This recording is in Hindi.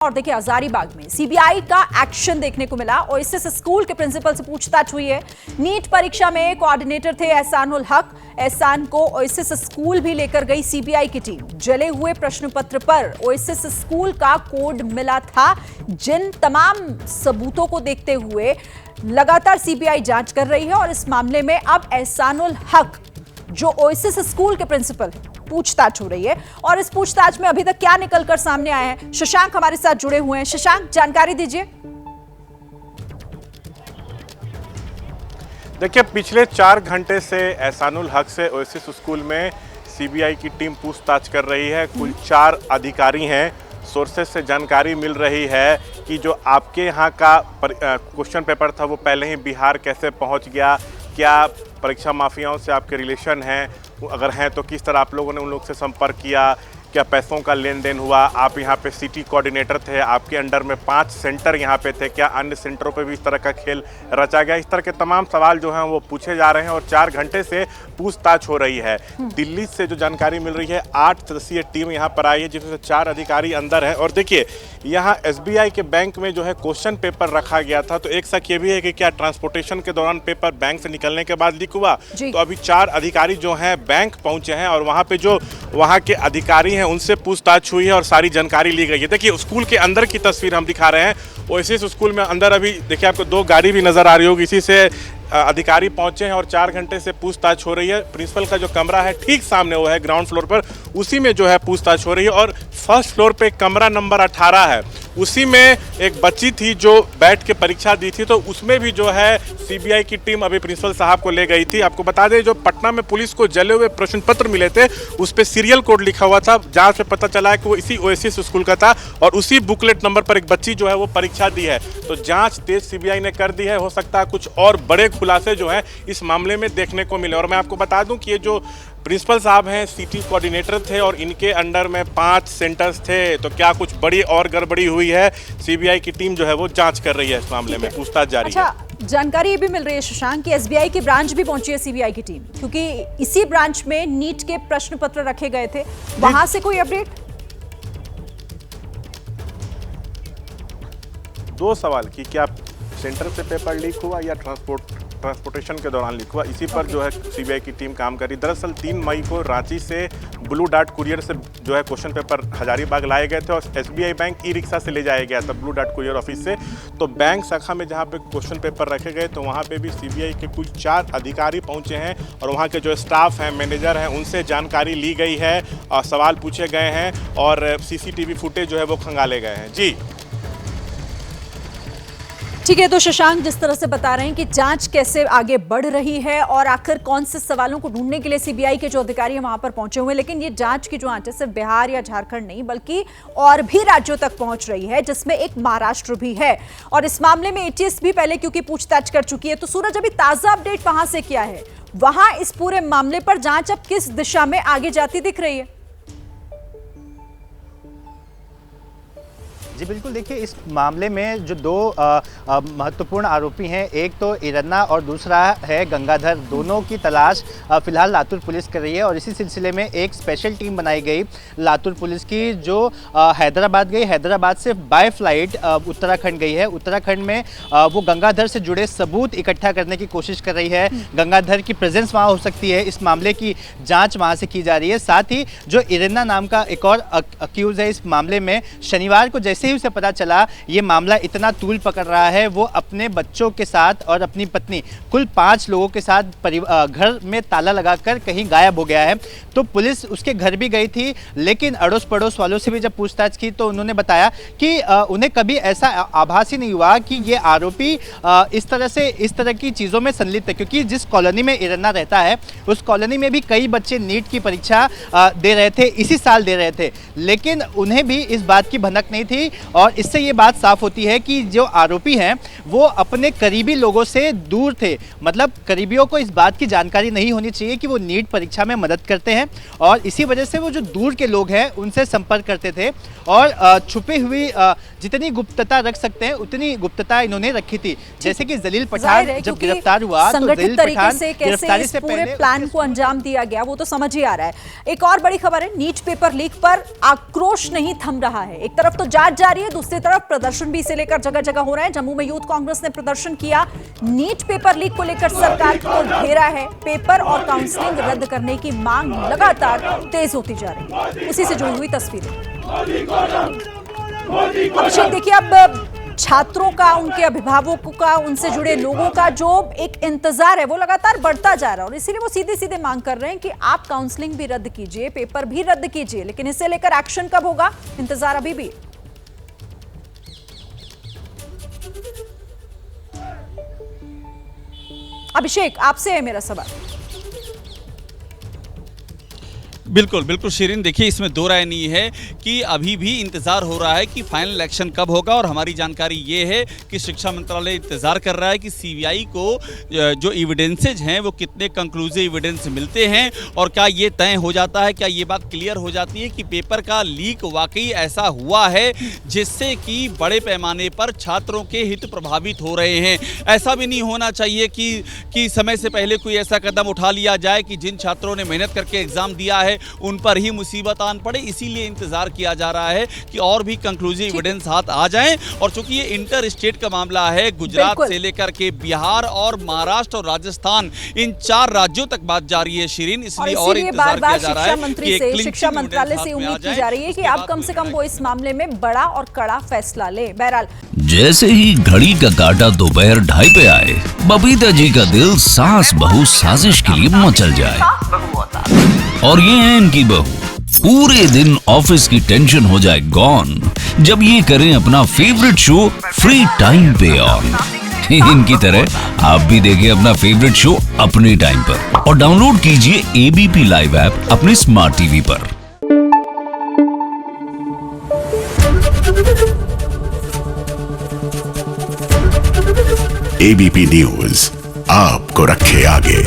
और देखिए हजारीबाग में सीबीआई का एक्शन देखने को मिला। ओएसिस स्कूल के प्रिंसिपल से पूछताछ हुई है। नीट परीक्षा में कोऑर्डिनेटर थे एहसानुल हक। एहसान को ओएसिस स्कूल भी लेकर गई सीबीआई की टीम। जले हुए प्रश्न पत्र पर ओएसिस स्कूल का कोड मिला था। जिन तमाम सबूतों को देखते हुए लगातार सीबीआई जांच कर रही है और इस मामले में अब एहसानुल हक जो ओएसिस स्कूल के प्रिंसिपल पूछताछ हो रही है और इस पूछताछ में अभी तक क्या निकलकर सामने आया है। शशांक हमारे साथ जुड़े हुए हैं। शशांक, जानकारी दीजिए। देखिए, पिछले 4 घंटे से एहसानुल हक से ओएसिस स्कूल में सीबीआई की टीम पूछताछ कर रही है। कुल 4 अधिकारी हैं। सोर्सेज से जानकारी मिल रही है कि जो आपके यहाँ का क्वेश्चन पेपर था वो पहले ही बिहार कैसे पहुँच गया, क्या परीक्षा माफियाओं से आपके रिलेशन हैं, अगर हैं तो किस तरह आप लोगों ने उन लोग से संपर्क किया, क्या पैसों का लेन देन हुआ, आप यहाँ पे सिटी कोऑर्डिनेटर थे, आपके अंडर में 5 सेंटर यहाँ पे थे, क्या अन्य सेंटरों पे भी इस तरह का खेल रचा गया। इस तरह के तमाम सवाल जो हैं वो पूछे जा रहे हैं और 4 घंटे से पूछताछ हो रही है। दिल्ली से जो जानकारी मिल रही है, 8 सदस्यीय टीम यहाँ पर आई है जिसमें से 4 अधिकारी अंदर हैं। और देखिए, यहाँ एसबीआई के बैंक में जो है क्वेश्चन पेपर रखा गया था, तो एक शक ये भी है कि क्या ट्रांसपोर्टेशन के दौरान पेपर बैंक से निकलने के बाद लीक हुआ। तो अभी 4 अधिकारी जो हैं बैंक पहुंचे हैं और वहाँ पे जो वहाँ के अधिकारी हैं उनसे पूछताछ हुई है और सारी जानकारी ली गई है। देखिए, स्कूल के अंदर की तस्वीर हम दिखा रहे हैं। ओएसिस स्कूल में अंदर अभी देखिए आपको 2 गाड़ी भी नजर आ रही होगी। इसी से अधिकारी पहुंचे हैं और 4 घंटे से पूछताछ हो रही है। प्रिंसिपल का जो कमरा है ठीक सामने वो है ग्राउंड फ्लोर पर, उसी में जो है पूछताछ हो रही है। और फर्स्ट फ्लोर पे कमरा नंबर 18 है, उसी में एक बच्ची थी जो बैठ के परीक्षा दी थी, तो उसमें भी जो है सीबीआई की टीम अभी प्रिंसिपल साहब को ले गई थी। आपको बता दें, जो पटना में पुलिस को जले हुए प्रश्न पत्र मिले थे उस पर सीरियल कोड लिखा हुआ था। जांच में पता चला है कि वो इसी ओएसिस स्कूल का था और उसी बुकलेट नंबर पर एक बच्ची जो है वो परीक्षा दी है। तो जांच तेज सीबीआई ने कर दी है। हो सकता है कुछ और बड़े खुलासे जो है इस मामले में देखने को मिले। और मैं आपको बता दूं कि ये जो प्रिंसिपल साहब हैं सिटी कोऑर्डिनेटर थे और इनके अंडर में 5 सेंटर्स थे। तो क्या कुछ बड़ी और गड़बड़ी हुई है? सीबीआई की टीम जो है वो जांच कर रही है इस मामले में, पूछताछ जारी है। जानकारी ये भी मिल रही है शशांक कि एसबीआई की ब्रांच भी पहुंची है सीबीआई की टीम, क्योंकि इसी ब्रांच में नीट के प्रश्न पत्र रखे गए थे। वहां से कोई अपडेट? 2 सवाल की, क्या सेंटर से पेपर लीक हुआ या ट्रांसपोर्टेशन के दौरान लीक हुआ, इसी पर जो है सीबीआई की टीम काम करी। दरअसल 3 मई को रांची से ब्लू डार्ट कुरियर से जो है क्वेश्चन पेपर हजारीबाग लाए गए थे और एसबीआई बैंक ई रिक्शा से ले जाया गया था ब्लू डार्ट कुरियर ऑफिस से। तो बैंक शाखा में जहां पे क्वेश्चन पेपर रखे गए तो वहां पे भी सीबीआई के कुल 4 अधिकारी पहुंचे हैं और वहां के जो स्टाफ हैं, मैनेजर हैं, उनसे जानकारी ली गई है और सवाल पूछे गए हैं और सीसीटीवी फुटेज जो है वो खंगाले गए हैं। जी ठीक है, तो शशांक जिस तरह से बता रहे हैं कि जांच कैसे आगे बढ़ रही है और आखिर कौन से सवालों को ढूंढने के लिए सीबीआई के जो अधिकारी हैं वहां पर पहुंचे हुए हैं, लेकिन ये जांच की जो आंच है सिर्फ बिहार या झारखंड नहीं बल्कि और भी राज्यों तक पहुंच रही है, जिसमें एक महाराष्ट्र भी है। और इस मामले में एटीएस भी पहले क्योंकि पूछताछ कर चुकी है। तो सूरज, अभी ताजा अपडेट वहां से क्या है? वहां इस पूरे मामले पर जांच अब किस दिशा में आगे जाती दिख रही है? जी बिल्कुल, देखिए इस मामले में जो 2 महत्वपूर्ण आरोपी हैं, एक तो इरन्ना और दूसरा है गंगाधर, दोनों की तलाश फिलहाल लातूर पुलिस कर रही है। और इसी सिलसिले में एक स्पेशल टीम बनाई गई लातूर पुलिस की जो हैदराबाद गई, हैदराबाद से बाय फ्लाइट उत्तराखंड गई है। उत्तराखंड में वो गंगाधर से जुड़े सबूत इकट्ठा करने की कोशिश कर रही है। गंगाधर की प्रेजेंस वहाँ हो सकती है, इस मामले की जाँच वहाँ से की जा रही है। साथ ही जो इरन्ना नाम का एक और अक्यूज है इस मामले में, शनिवार को जैसे उसे पता चला ये मामला इतना तूल पकड़ रहा है, वो अपने बच्चों के साथ और अपनी पत्नी कुल 5 लोगों के साथ घर में ताला लगाकर कहीं गायब हो गया है। तो पुलिस उसके घर भी गई थी, लेकिन अड़ोस पड़ोस वालों से भी जब पूछताछ की तो उन्होंने बताया कि उन्हें कभी ऐसा आभास ही नहीं हुआ कि ये आरोपी इस तरह की चीज़ों में संलिप्त है, क्योंकि जिस कॉलोनी में इरन्ना रहता है उस कॉलोनी में भी कई बच्चे नीट की परीक्षा दे रहे थे, इसी साल दे रहे थे, लेकिन उन्हें भी इस बात की भनक नहीं थी। और इससे ये बात साफ होती है कि जो आरोपी हैं वो अपने करीबी लोगों से दूर थे। मतलब करीबियों को इस बात की जानकारी नहीं होनी चाहिए कि वो नीट परीक्षा में मदद करते हैं और इसी वजह से वो जो दूर के लोग हैं उनसे संपर्क करते थे और छुपी हुई जितनी गुप्तता रख सकते हैं उतनी गुप्तता इन्होंने रखी थी। जैसे कि जलील पठान जब गिरफ्तार हुआ तो जलील पठान गिरफ्तारी से पूरे प्लान को अंजाम दिया गया वो तो समझ ही आ रहा है। एक और बड़ी खबर है, नीट पेपर लीक पर आक्रोश नहीं थम रहा है। एक तरफ तो जांच जा रही है, दूसरी तरफ प्रदर्शन भी इसे लेकर जगह जगह हो रहा है। जम्मू में यूथ कांग्रेस ने प्रदर्शन किया, नीट पेपर लीक को लेकर सरकार को घेरा है। पेपर और काउंसलिंग रद्द करने की मांग लगातार तेज होती जा रही है। उसी से जुड़ी हुई तस्वीरें। अभिषेक, देखिए अब छात्रों का, उनके अभिभावकों का, उनसे जुड़े लोगों का जो एक इंतजार है वो लगातार बढ़ता जा रहा है और इसीलिए वो सीधे सीधे मांग कर रहे हैं कि आप काउंसलिंग भी रद्द कीजिए, पेपर भी रद्द कीजिए। लेकिन इसे लेकर एक्शन कब होगा, इंतजार अभी भी। अभिषेक, आपसे है मेरा सवाल। बिल्कुल बिल्कुल शिरीन, देखिए इसमें दो राय नहीं है कि अभी भी इंतज़ार हो रहा है कि फाइनल एक्शन कब होगा। और हमारी जानकारी ये है कि शिक्षा मंत्रालय इंतज़ार कर रहा है कि सीबीआई को जो एविडेंसेज हैं वो कितने कंक्लूसिव एविडेंस मिलते हैं और क्या ये तय हो जाता है, क्या ये बात क्लियर हो जाती है कि पेपर का लीक वाकई ऐसा हुआ है जिससे कि बड़े पैमाने पर छात्रों के हित प्रभावित हो रहे हैं। ऐसा भी नहीं होना चाहिए कि समय से पहले कोई ऐसा कदम उठा लिया जाए कि जिन छात्रों ने मेहनत करके एग्ज़ाम दिया है उन पर ही मुसीबत आन पड़े। इसीलिए इंतजार किया जा रहा है कि और भी कंक्लूसिव एविडेंस हाथ आ जाएं। और चूंकि ये इंटर स्टेट का मामला है, गुजरात से लेकर के बिहार और महाराष्ट्र और राजस्थान, इन 4 राज्यों तक बात जारी है शिरीन, इसलिए और इंतजार किया जा रहा है कि शिक्षा मंत्रालय से उम्मीद की जा रही है कि अब कम से कम वो इस मामले में बड़ा और कड़ा फैसला ले। बहरहाल, जैसे ही घड़ी का काटा दोपहर 2:30 पे आए, बबीता जी का दिल सास बहू साजिश के लिए मचल जाए। और ये है इनकी बहू, पूरे दिन ऑफिस की टेंशन हो जाए गॉन जब ये करें अपना फेवरेट शो फ्री टाइम पे ऑन। इनकी तरह आप भी देखिए अपना फेवरेट शो अपने टाइम पर और डाउनलोड कीजिए एबीपी लाइव ऐप अपने स्मार्ट टीवी पर। एबीपी न्यूज आपको रखे आगे।